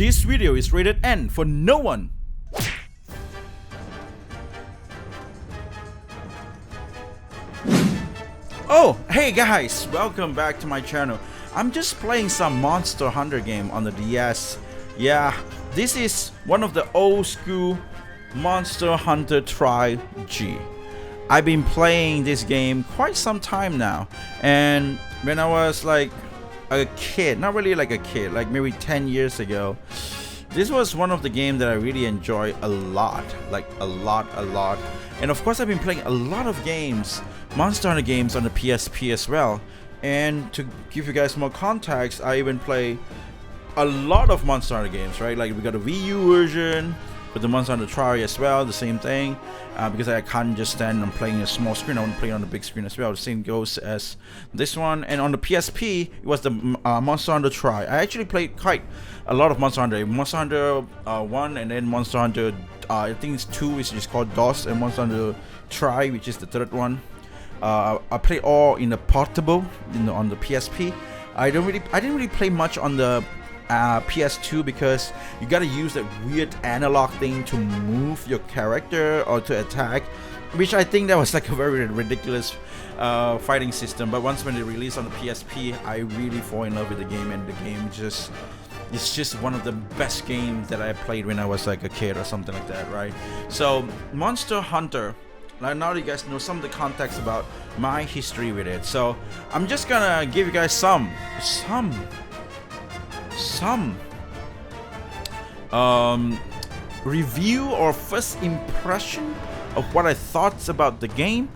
This video is rated N for no one. Oh, hey guys, welcome back to my channel. I'm just playing some Monster Hunter game on the DS. Yeah, this is one of the old school Monster Hunter Tri G. I've been playing this game quite some time now, and when I was like a kid, not really like a kid, like maybe 10 years ago, this was one of the games that I really enjoy a lot, like a lot. And of course I've been playing a lot of games, Monster Hunter games on the PSP as well. And to give you guys more context, I even play a lot of Monster Hunter games, right? Like we got a Wii U version with the Monster Hunter Tri as well, the same thing. Because I can't just stand on playing a small screen, I want to play on the big screen as well. The same goes as this one. And on the PSP, it was the Monster Hunter Tri. I actually played quite a lot of Monster Hunter. Monster Hunter 1 and then Monster Hunter, I think it's 2, which is called DOS, and Monster Hunter Tri, which is the third one. I play all in the portable, on the PSP. I didn't really play much on the PS2 because you gotta use that weird analog thing to move your character or to attack, which I think that was like a very ridiculous fighting system. But once when they released on the PSP, I really fall in love with the game, and the game it's just one of the best games that I played when I was like a kid or something like that, right? So Monster Hunter, now that you guys know some of the context about my history with it, so I'm just gonna give you guys some review or first impression of what I thought about the game.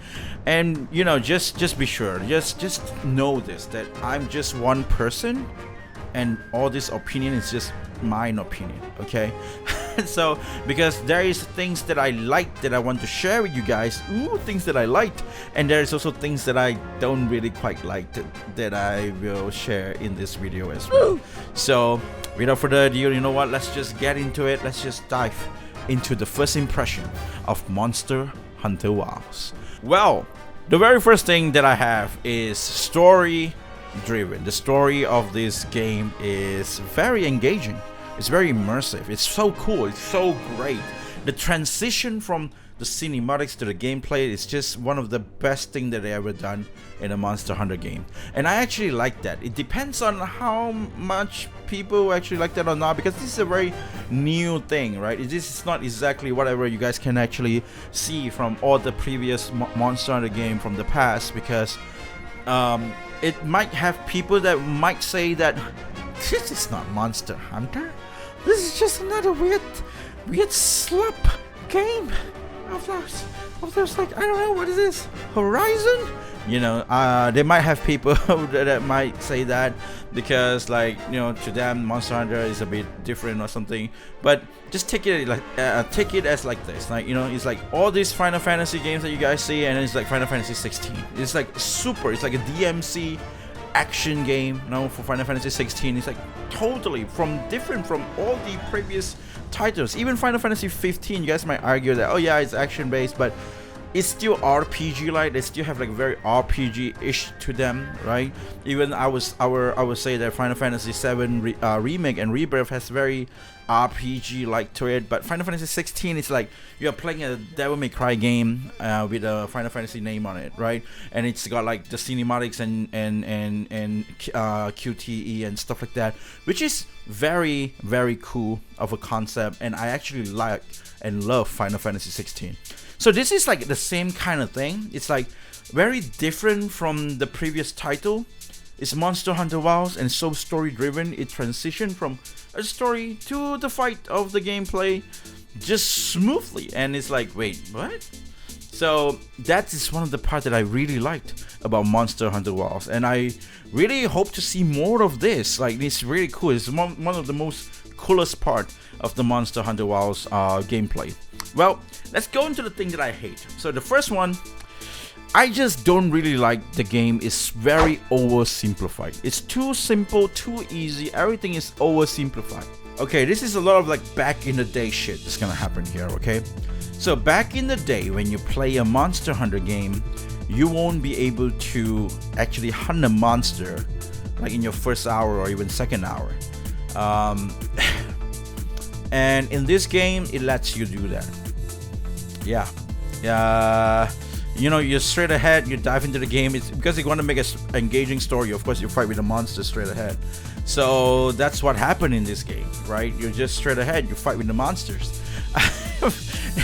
And you know, just be sure, just know this, that I'm just one person and all this opinion is just mine opinion, okay? So because there is things that I like that I want to share with you guys, things that I liked, and there is also things that I don't really quite like that I will share in this video as well. So without further ado, you know what, let's just get into it. Let's just dive into the first impression of Monster Hunter Wilds. Well, the very first thing that I have is story driven. The story of this game is very engaging. It's very immersive. It's so cool. It's so great. The transition from the cinematics to the gameplay is just one of the best things that they ever done in a Monster Hunter game. And I actually like that. It depends on how much people actually like that or not, because this is a very new thing, right? This is not exactly whatever you guys can actually see from all the previous Monster Hunter game from the past, because it might have people that might say that this is not Monster Hunter. This is just another weird slop game of those like, I don't know, what is this? Horizon? You know, they might have people that might say that because, like, you know, to them Monster Hunter is a bit different or something. But just take it like take it as like this, like, you know, it's like all these Final Fantasy games that you guys see, and it's like Final Fantasy 16. It's like super. It's like a DMC action game, you know, for Final Fantasy 16. It's like totally different from all the previous titles. Even Final Fantasy 15, you guys might argue that, oh yeah, it's action based, but it's still RPG like. They still have like very RPG-ish to them, right? Even I would say that Final Fantasy 7 remake and Rebirth has very RPG like to it, but Final Fantasy 16 is like you're playing a Devil May Cry game with a Final Fantasy name on it, right? And it's got like the cinematics and QTE and stuff like that, which is very, very cool of a concept, and I actually like and love Final Fantasy 16. So this is like the same kind of thing. It's like very different from the previous title. It's Monster Hunter Wilds, and so story driven. It transitioned from a story to the fight of the gameplay just smoothly, and it's like, wait, what? So that is one of the parts that I really liked about Monster Hunter Wilds, and I really hope to see more of this. Like, it's really cool. It's one of the most coolest part of the Monster Hunter Wilds gameplay. Well, let's go into the thing that I hate. So the first one, I just don't really like the game. It's very oversimplified. It's too simple, too easy. Everything is oversimplified. Okay, this is a lot of like back in the day shit that's gonna happen here, okay? So back in the day, when you play a Monster Hunter game, you won't be able to actually hunt a monster like in your first hour or even second hour. and in this game it lets you do that. Yeah. You know, you're straight ahead, you dive into the game. It's because you want to make an engaging story. Of course, you fight with the monsters straight ahead. So that's what happened in this game, right? You're just straight ahead, you fight with the monsters.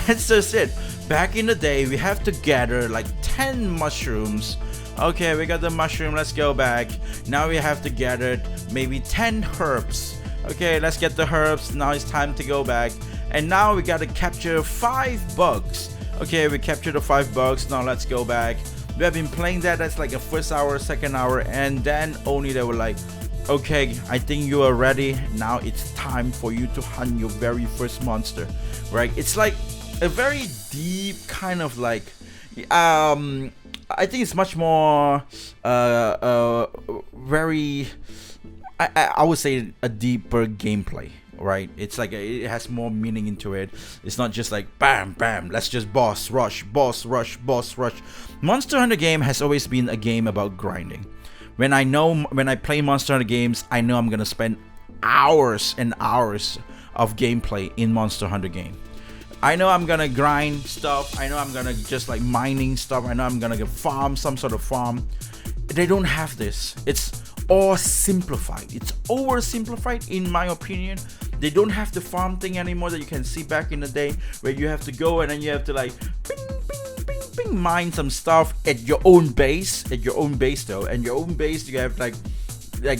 That's just it. Back in the day, we have to gather like 10 mushrooms. Okay, we got the mushroom, let's go back. Now we have to gather maybe 10 herbs. Okay, let's get the herbs. Now it's time to go back. And now we got to capture 5 bugs. Okay, we captured the 5 bugs. Now let's go back. We have been playing that's like a first hour, second hour, and then only they were like, okay, I think you are ready. Now it's time for you to hunt your very first monster, right? It's like a very deep kind of like, I think it's much more, very, I would say a deeper gameplay. Right, it's like it has more meaning into it. It's not just like bam bam, let's just boss rush. Monster Hunter game has always been a game about grinding. When I play Monster Hunter games, I know I'm gonna spend hours and hours of gameplay in Monster Hunter game. I know I'm gonna grind stuff, I know I'm gonna just like mining stuff, I know I'm gonna farm some sort of farm. They don't have this. It's all simplified. It's oversimplified in my opinion. They don't have the farm thing anymore that you can see back in the day, where you have to go and then you have to like bing, mine some stuff at your own base, though. And your own base, you have like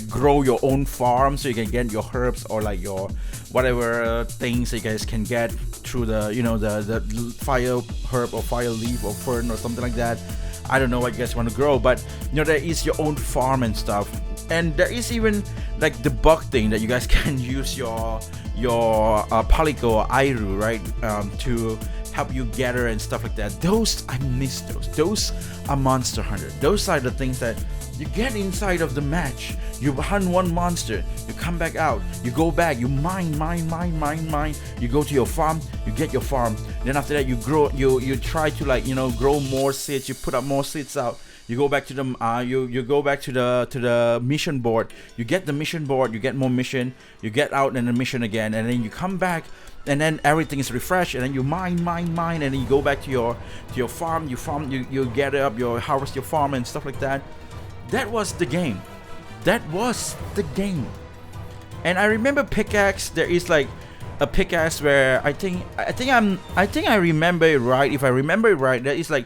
grow your own farm so you can get your herbs or like your whatever things that you guys can get through the, you know, the fire herb or fire leaf or fern or something like that. I don't know what you guys want to grow, but you know, there is your own farm and stuff. And there is even like the bug thing that you guys can use your Palico or Airu, right, to help you gather and stuff like that. Those, I miss those. Those are Monster Hunter. Those are the things that you get inside of the match. You hunt one monster, you come back out, you go back, you mine. You go to your farm, you get your farm. Then after that, you grow. You try to like, you know, grow more seeds. You put up more seeds out. You go back to the you go back to the mission board. You get the mission board. You get more mission. You get out and the mission again, and then you come back, and then everything is refreshed, and then you mine, and then you go back to your farm. You farm. You gather up your harvest your farm and stuff like that. That was the game. And I remember pickaxe. There is like a pickaxe where I think I remember it right. If I remember it right, there is like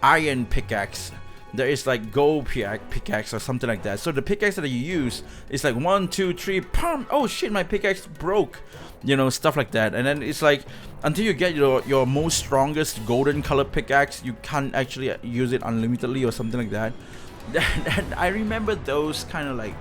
iron pickaxe. There is like gold pickaxe or something like that. So the pickaxe that you use is like 1, 2, 3, pum. Oh shit, my pickaxe broke. You know, stuff like that. And then it's like until you get your most strongest golden colored pickaxe, you can't actually use it unlimitedly or something like that. And I remember those kind of like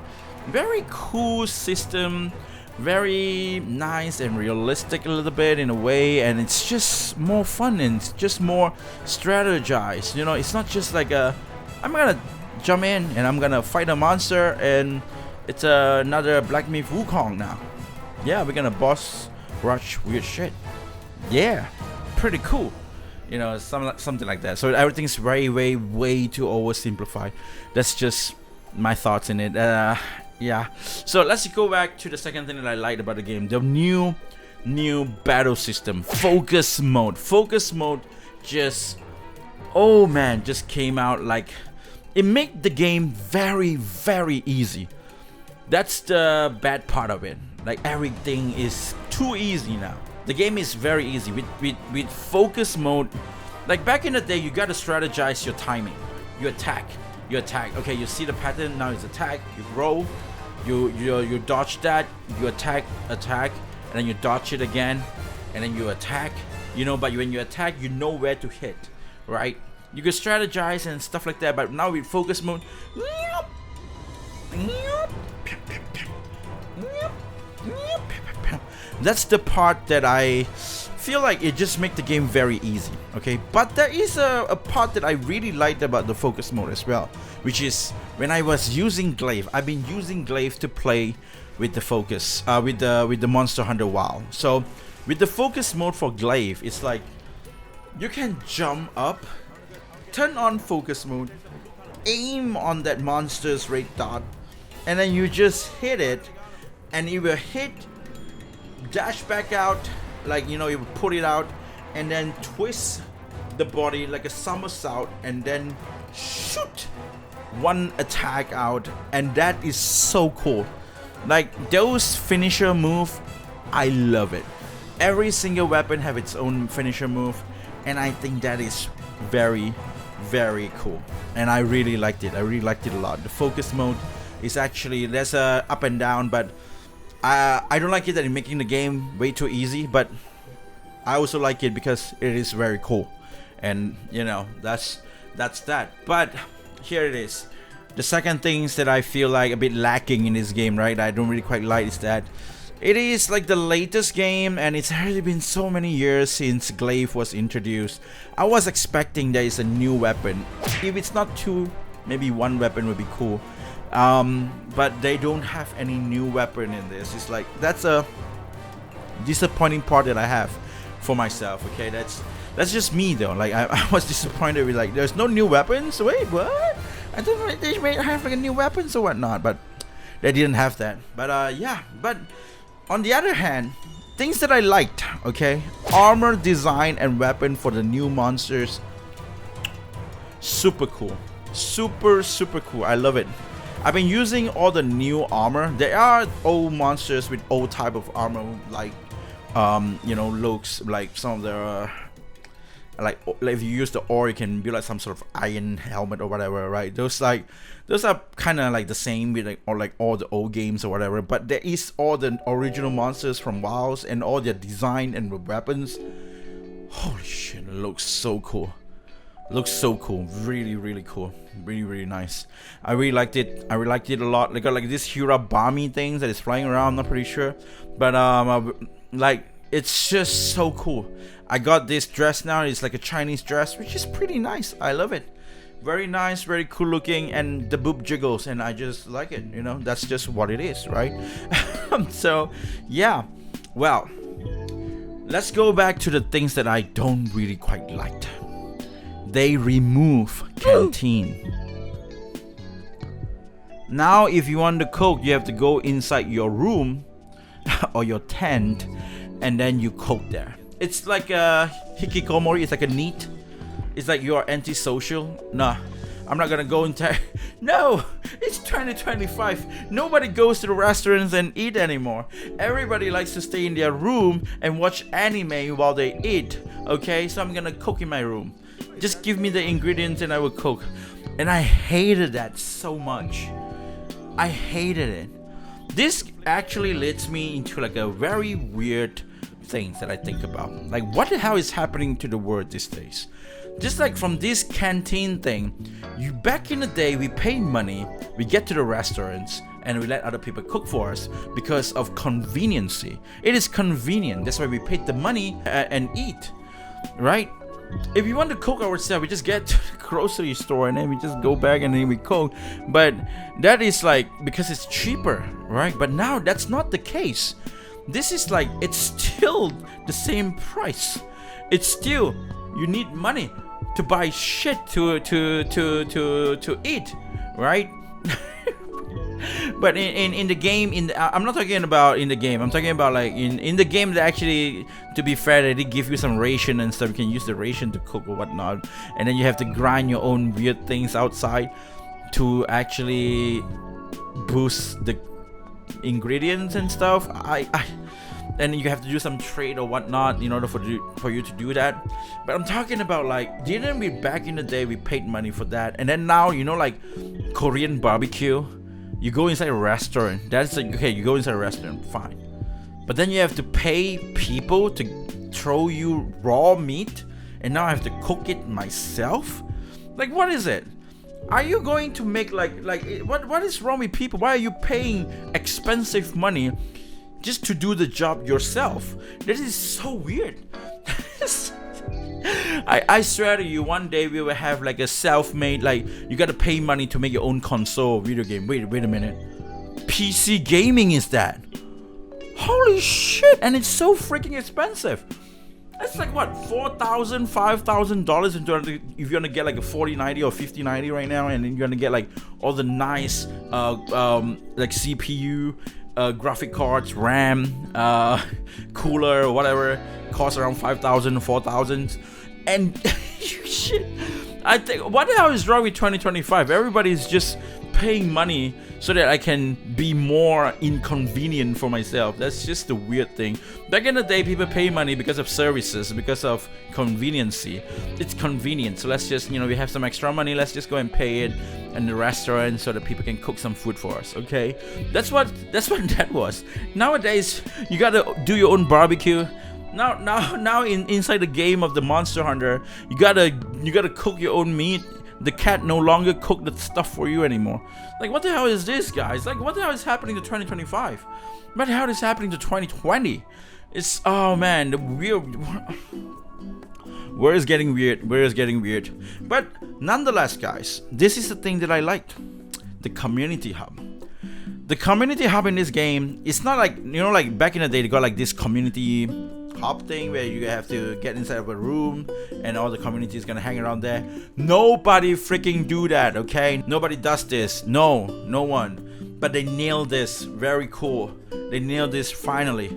very cool system, very nice and realistic a little bit in a way, and it's just more fun and it's just more strategized. You know, it's not just like I'm gonna jump in and I'm gonna fight a monster and it's another Black Myth Wukong now. Yeah, we're gonna boss rush weird shit. Yeah, pretty cool. You know, something like that. So everything's way too oversimplified. That's just my thoughts in it. Yeah. So let's go back to the second thing that I liked about the game. The new battle system. Focus mode. Focus mode just, oh man, just came out like, it made the game very easy. That's the bad part of it. Like everything is too easy now. The game is very easy with focus mode. Like back in the day, you gotta strategize your timing. You attack. Okay, you see the pattern. Now it's attack. You roll. You dodge that. You attack, and then you dodge it again, and then you attack. You know, but when you attack, you know where to hit, right? You can strategize and stuff like that. But now with focus mode, that's the part that I feel like it just make the game very easy. Okay, but there is a part that I really liked about the focus mode as well, which is when I was using Glaive. I've been using Glaive to play with the focus, with the Monster Hunter WoW. So with the focus mode for Glaive, it's like you can jump up, turn on focus mode, aim on that monster's red dot, and then you just hit it, and it will hit dash back out, like, you know, you put it out and then twist the body like a somersault and then shoot one attack out, and that is so cool. Like those finisher move, I love it. Every single weapon have its own finisher move, and I think that is very, very cool. And I really liked it. I really liked it a lot. The focus mode is actually, there's a up and down, but I don't like it that it's making the game way too easy, but I also like it because it is very cool. And you know, that's that. But here it is. The second things that I feel like a bit lacking in this game, right, I don't really quite like, is that it is like the latest game, and it's already been so many years since Glaive was introduced. I was expecting there is a new weapon. If it's not two, maybe one weapon would be cool. But they don't have any new weapon in this. It's like, that's a disappointing part that I have for myself. Okay, that's just me though. Like I was disappointed with, like, there's no new weapons. Wait, what? I thought they may have like a new weapons or whatnot, but they didn't have that. But yeah, but on the other hand, things that I liked, okay, armor design and weapon for the new monsters, super cool, super cool. I love it. I've been using all the new armor. There are old monsters with old type of armor, like you know, looks like some of the like if you use the ore, you can build like some sort of iron helmet or whatever, right? Those are kind of like the same with like all the old games or whatever. But there is all the original monsters from WoWs and all their design and weapons. Holy shit, it looks so cool. Looks so cool. Really cool. Really nice. I really liked it. I really liked it a lot. They got like this Hirabami things that is flying around. I'm not pretty sure, but like, it's just so cool. I got this dress now. It's like a Chinese dress, which is pretty nice. I love it. Very nice, very cool looking, and the boob jiggles, and I just like it. You know, that's just what it is, right? So yeah, well, let's go back to the things that I don't really quite like. They remove canteen. Now if you want to cook, you have to go inside your room or your tent, and then you cook there. It's like a hikikomori. It's like a neat. It's like you are antisocial. Nah, I'm not gonna go into. No, it's 2025. Nobody goes to the restaurants and eat anymore. Everybody likes to stay in their room and watch anime while they eat. Okay, so I'm gonna cook in my room. Just give me the ingredients and I will cook. And I hated that so much. I hated it. This actually leads me into like a very weird things that I think about. Like, what the hell is happening to the world these days? Just like from this canteen thing, back in the day, we paid money, we get to the restaurants, and we let other people cook for us because of conveniency. It is convenient. That's why we paid the money and eat, right? If you want to cook ourselves, we just get to the grocery store and then we just go back and then we cook. But that is like because it's cheaper, right? But now that's not the case. This is like, it's still the same price. It's still, you need money to buy shit to eat, right? But in the game, I'm not talking about in the game. I'm talking about like in the game that actually, to be fair, they did give you some ration and stuff. You can use the ration to cook or whatnot, and then you have to grind your own weird things outside to actually boost the ingredients and stuff. And you have to do some trade or whatnot in order for you to do that. But I'm talking about like, didn't we back in the day we paid money for that, and then now, you know, like Korean barbecue. You go inside a restaurant. That's like, okay, you go inside a restaurant, fine. But then you have to pay people to throw you raw meat, and now I have to cook it myself? Like, what is it? Are you going to make like what is wrong with people? Why are you paying expensive money just to do the job yourself? This is so weird. I swear to you, one day we will have like a self-made, like you gotta pay money to make your own console video game. Wait a minute. PC gaming is that? Holy shit! And it's so freaking expensive. It's like what, $4,000, $5,000 if you're gonna get like a 4090 or 5090 right now, and then you're gonna get like all the nice like CPU graphic cards, RAM, cooler, whatever, costs around 5,000, 4,000, and shit. I think, what the hell is wrong with 2025? Everybody's just paying money so that I can be more inconvenient for myself. That's just the weird thing. Back in the day, people pay money because of services, because of conveniency. It's convenient, so let's just, we have some extra money, let's just go and pay it in the restaurant so that people can cook some food for us. Okay, that's what that was. Nowadays, you gotta do your own barbecue. Now inside the game of the Monster Hunter, you gotta cook your own meat. The cat no longer cook the stuff for you anymore. Like, what the hell is this, guys? Like, what the hell is happening to 2025? What the hell is happening to 2020? It's, oh man, the weird. Where is getting weird. But nonetheless, guys, this is the thing that I liked. The community hub. The community hub in this game, it's not like, like back in the day, they got like this community hub thing where you have to get inside of a room and all the community is gonna hang around there. Nobody freaking do that, okay? Nobody does this. No one. But they nailed this. Very cool. They nailed this finally.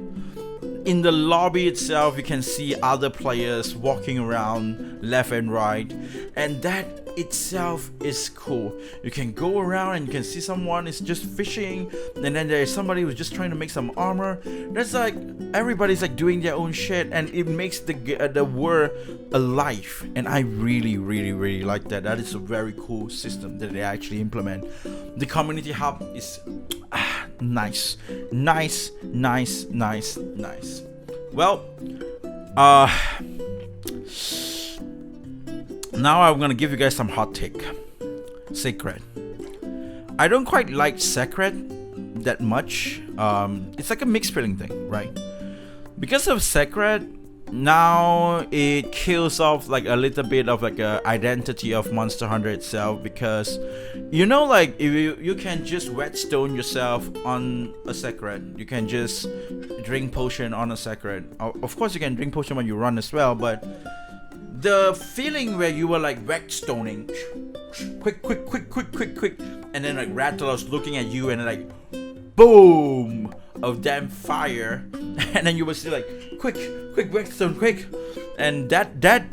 In the lobby itself, you can see other players walking around left and right, and that itself is cool. You can go around and you can see someone is just fishing, and then there's somebody who's just trying to make some armor. That's like, everybody's like doing their own shit, and it makes the world alive. And I really like that. That is a very cool system that they actually implement. The community hub is nice. Well, now I'm gonna give you guys some hot take. Sacred. I don't quite like Sacred that much. It's like a mixed feeling thing, right? Because of Sacred, now it kills off like a little bit of like a identity of Monster Hunter itself, because like if you can just whetstone yourself on a Sacred, you can just drink potion on a Sacred. Of course you can drink potion when you run as well, but the feeling where you were like whetstoning quick, and then like Rathalos looking at you and like boom of damn fire, and then you were still like quick whetstone, quick, and that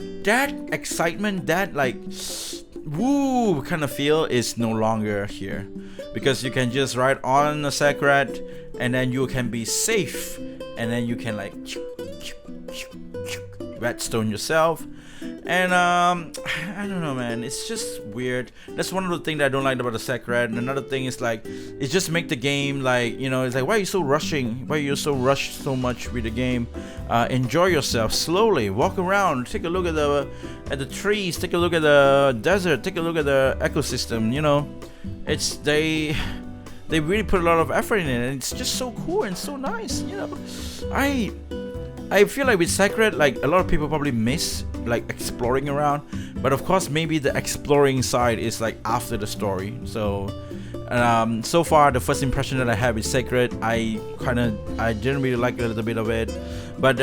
excitement, that like woo kind of feel is no longer here, because you can just ride on a Sacred and then you can be safe, and then you can like whetstone yourself. And I don't know, man, it's just weird. That's one of the things that I don't like about the Sacred. And another thing is like, it just make the game like, it's like, why are you so rushing? Why are you so rushed so much with the game? Enjoy yourself slowly, walk around, take a look at the trees, take a look at the desert, take a look at the ecosystem. It's they really put a lot of effort in it, and it's just so cool and so nice. I feel like with Sacred, like a lot of people probably miss like exploring around, but of course maybe the exploring side is like after the story. So so far the first impression that I have with Sacred, I didn't really like a little bit of it, but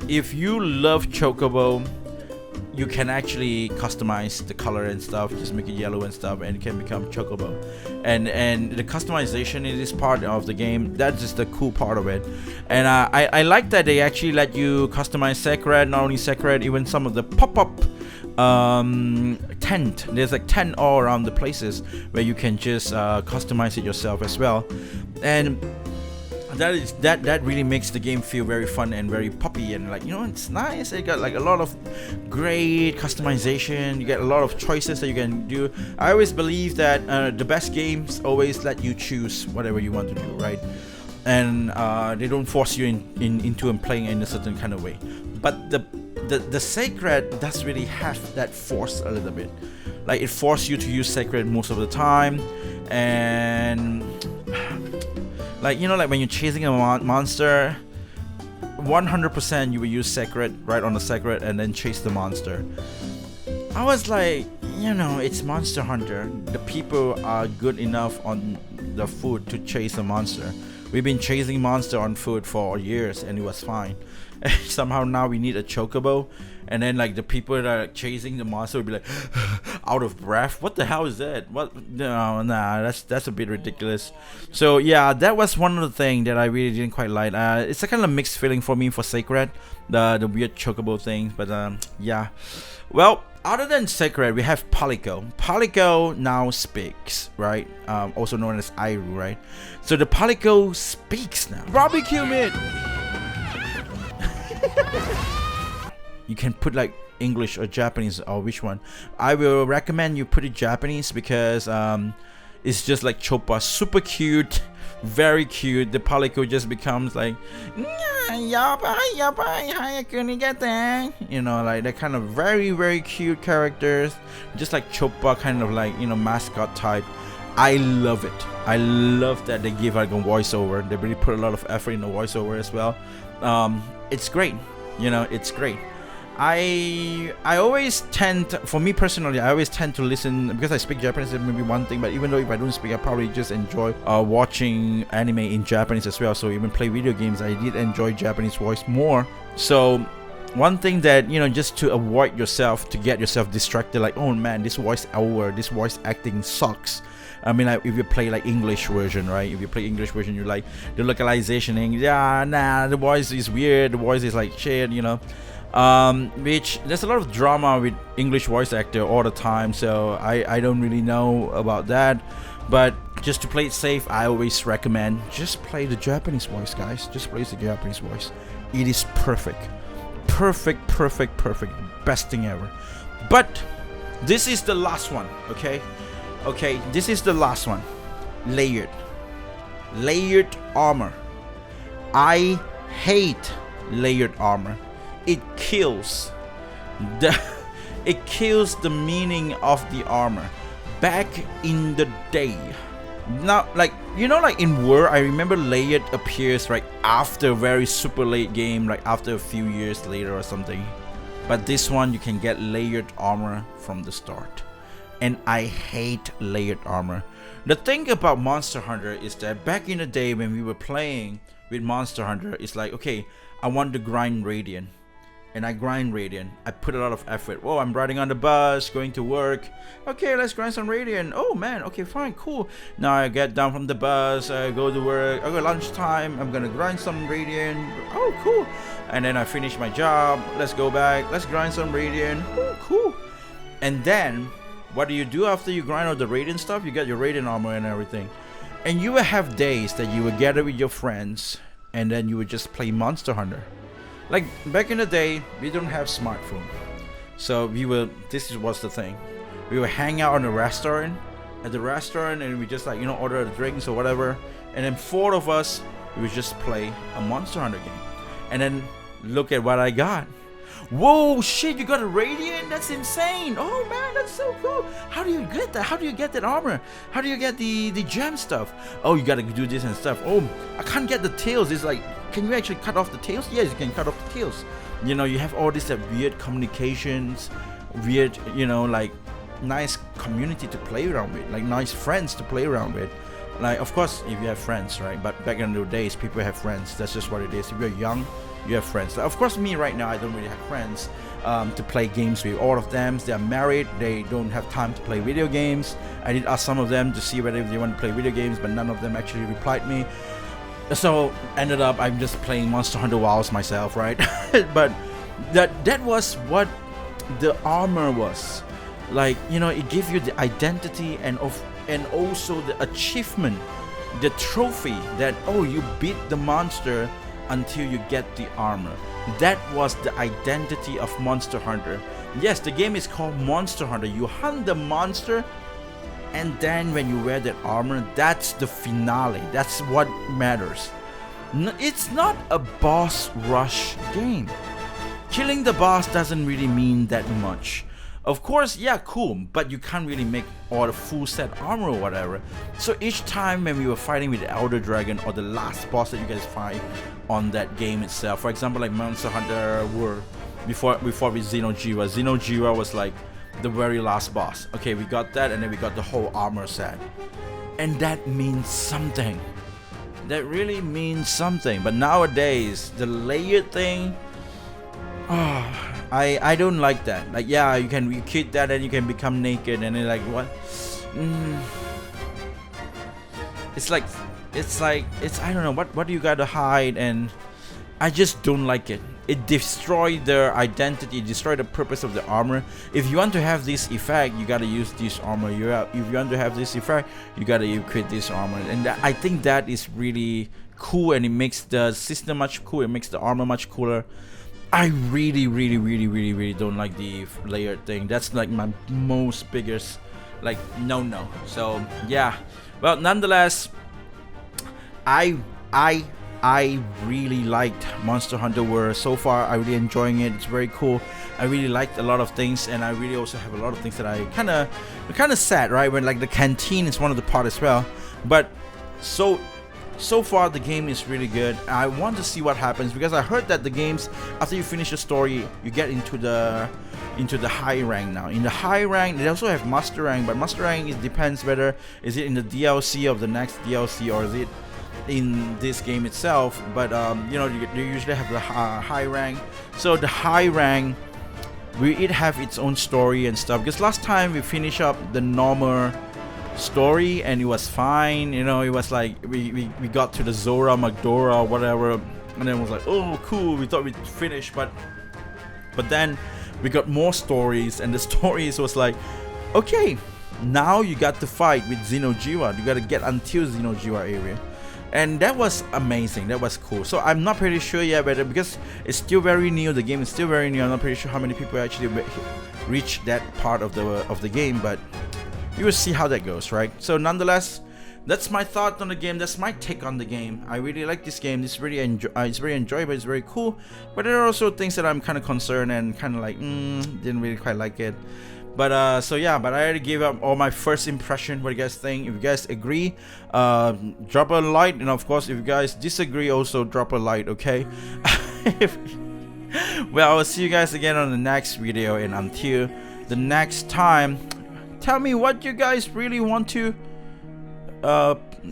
if you love Chocobo, you can actually customize the color and stuff, just make it yellow and stuff, and it can become Chocobo. And the customization in this part of the game, that's just the cool part of it. And I like that they actually let you customize Sacred, not only Sacred, even some of the pop-up tent. There's like tent all around the places where you can just customize it yourself as well. And that really makes the game feel very fun and very poppy, and like, it's nice. It got like a lot of great customization. You get a lot of choices that you can do. I always believe that the best games always let you choose whatever you want to do, right? And they don't force you into playing in a certain kind of way. But the Sacred does really have that force a little bit. Like, it forces you to use Sacred most of the time, and like, like when you're chasing a monster, 100% you will use Sacred, right on the Sacred, and then chase the monster. I was like, it's Monster Hunter. The people are good enough on the food to chase a monster. We've been chasing monster on foot for years, and it was fine. And somehow now we need a Chocobo, and then like the people that are chasing the monster will be like, out of breath. What the hell is that? What? No, nah, that's a bit ridiculous. So yeah, that was one of the things that I really didn't quite like. It's a kind of mixed feeling for me for Sacred, the weird chocobo things. But yeah, well, other than Sacred, we have Palico. Palico now speaks, right? Also known as Airu, right? So the Palico speaks now. Barbecue meat. You can put like English or Japanese or which one. I will recommend you put it Japanese because it's just like Choppa, super cute, very cute. The Palico just becomes like, you know, like that kind of very cute characters, just like Choppa, kind of like, you know, mascot type. I love it. I love that they give like a voiceover. They really put a lot of effort in the voiceover as well. It's great. You know, it's great. I always tend to, for me personally, I always tend to listen because I speak Japanese. It may be one thing, but even though if I don't speak, I probably just enjoy watching anime in Japanese as well. So even play video games, I did enjoy Japanese voice more. So one thing that, you know, just to avoid yourself, to get yourself distracted, like, oh man, this voice acting sucks. I mean, like, if you play like English version, right? If you play English version, you like the localization, and yeah, nah, the voice is weird, the voice is like shit, you know. Which there's a lot of drama with English voice actor all the time, so I don't really know about that. But just to play it safe, I always recommend just play the Japanese voice, guys. Just play the Japanese voice. It is perfect. Perfect. Best thing ever. But this is the last one, okay? Okay, this is the last one. Layered armor. I hate layered armor. It kills the meaning of the armor. Back in the day, now, like, you know, like in War, I remember layered appears right after a very super late game, like after a few years later or something. But this one, you can get layered armor from the start, and I hate layered armor. The thing about Monster Hunter is that back in the day when we were playing with Monster Hunter, it's like, okay, I want to grind Radiant. And I grind Radiant. I put a lot of effort. Oh, I'm riding on the bus, going to work. Okay, let's grind some Radiant. Oh man, okay, fine, cool. Now I get down from the bus, I go to work. Okay, lunchtime, I'm gonna grind some Radiant. Oh, cool. And then I finish my job. Let's go back. Let's grind some Radiant. Oh, cool. And then, what do you do after you grind all the Radiant stuff? You get your Radiant armor and everything. And you will have days that you will gather with your friends, and then you would just play Monster Hunter. Like back in the day, we don't have smartphone, so this was the thing. We would hang out at the restaurant, and we just, like, you know, order the drinks or whatever, and then 4 of us, we would just play a Monster Hunter game. And then look at what I got. Whoa, shit, you got a Radiant? That's insane. Oh man, that's so cool. How do you get that? How do you get that armor? How do you get the gem stuff? Oh, you gotta do this and stuff. Oh, I can't get the tails. It's like, can you actually cut off the tails? Yes, you can cut off the tails. You know, you have all these weird communications, weird, you know, like nice community to play around with, like nice friends to play around with. Like, of course, if you have friends, right? But back in the days, people have friends. That's just what it is. If you're young, you have friends. Like, of course, me right now, I don't really have friends to play games with. All of them, they are married. They don't have time to play video games. I did ask some of them to see whether they want to play video games, but none of them actually replied me. So ended up, I'm just playing Monster Hunter Wilds myself, right? But that was what the armor was. Like, you know, it gives you the identity and also the achievement, the trophy that, oh, you beat the monster until you get the armor. That was the identity of Monster Hunter. Yes, the game is called Monster Hunter. You hunt the monster, and then when you wear that armor, that's the finale. That's what matters. It's not a boss rush game. Killing the boss doesn't really mean that much. Of course, yeah, cool, but you can't really make all the full set armor or whatever. So each time when we were fighting with the Elder Dragon or the last boss that you guys fight on that game itself, for example, like Monster Hunter World, before with Xeno'jiiva. Xeno'jiiva was like the very last boss. Okay, we got that, and then we got the whole armor set. And that means something. That really means something. But nowadays, the layered thing, I don't like that. Like, yeah, you can re-kit that and you can become naked and then like what? Mm, it's like it's I don't know what do you gotta hide, and I just don't like it. It destroyed their identity, destroyed the purpose of the armor. If you want to have this effect, you gotta use this armor. If you want to have this effect, you gotta equip this armor, and I think that is really cool, and it makes the system much cooler. It makes the armor much cooler. I really don't like the layered thing. That's like my most biggest like no. So yeah, well, nonetheless, I really liked Monster Hunter World so far. I really enjoying it. It's very cool. I really liked a lot of things, and I really also have a lot of things that I kind of sad, right? When like the canteen is one of the part as well. But so far the game is really good. I want to see what happens, because I heard that the games, after you finish the story, you get into the high rank now. In the high rank, they also have master rank, but master rank, it depends whether is it in the DLC of the next DLC or is it in this game itself. But you know, you usually have the high rank. So the high rank, it have its own story and stuff, because last time we finished up the normal story and it was fine, you know. It was like we got to the Zora Magdora whatever, and then it was like, oh cool, we thought we'd finish, but then we got more stories, and the stories was like, okay, now you got to fight with Xeno'jiiva, you got to get until Xeno'jiiva area. And that was amazing. That was cool. So I'm not pretty sure yet whether, because it's still very new, the game is still very new, I'm not pretty sure how many people actually reach that part of the game, but you will see how that goes, right? So nonetheless, that's my thought on the game. That's my take on the game. I really like this game. It's really it's very enjoyable. It's very cool. But there are also things that I'm kind of concerned and kind of like, didn't really quite like it. But so yeah, but I already gave up all my first impression. What do you guys think? If you guys agree, drop a like, and of course, if you guys disagree, also drop a like, okay? Well, I will see you guys again on the next video, and until the next time, tell me what you guys really want to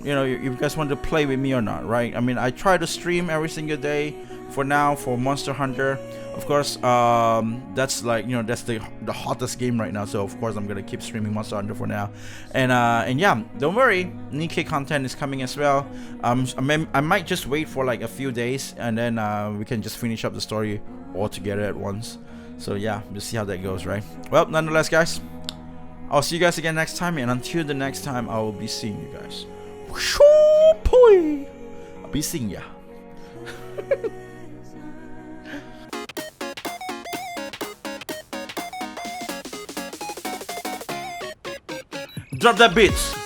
you know, if you guys want to play with me or not, right? I mean, I try to stream every single day for now for Monster Hunter. Of course, that's like, you know, that's the hottest game right now, so of course I'm gonna keep streaming Monster Hunter for now. And yeah, don't worry, Nikke content is coming as well. I might just wait for like a few days, and then we can just finish up the story all together at once. So yeah, we'll see how that goes, right? Well, nonetheless, guys, I'll see you guys again next time, and until the next time, I will be seeing you guys. I'll be seeing ya. Drop that beat.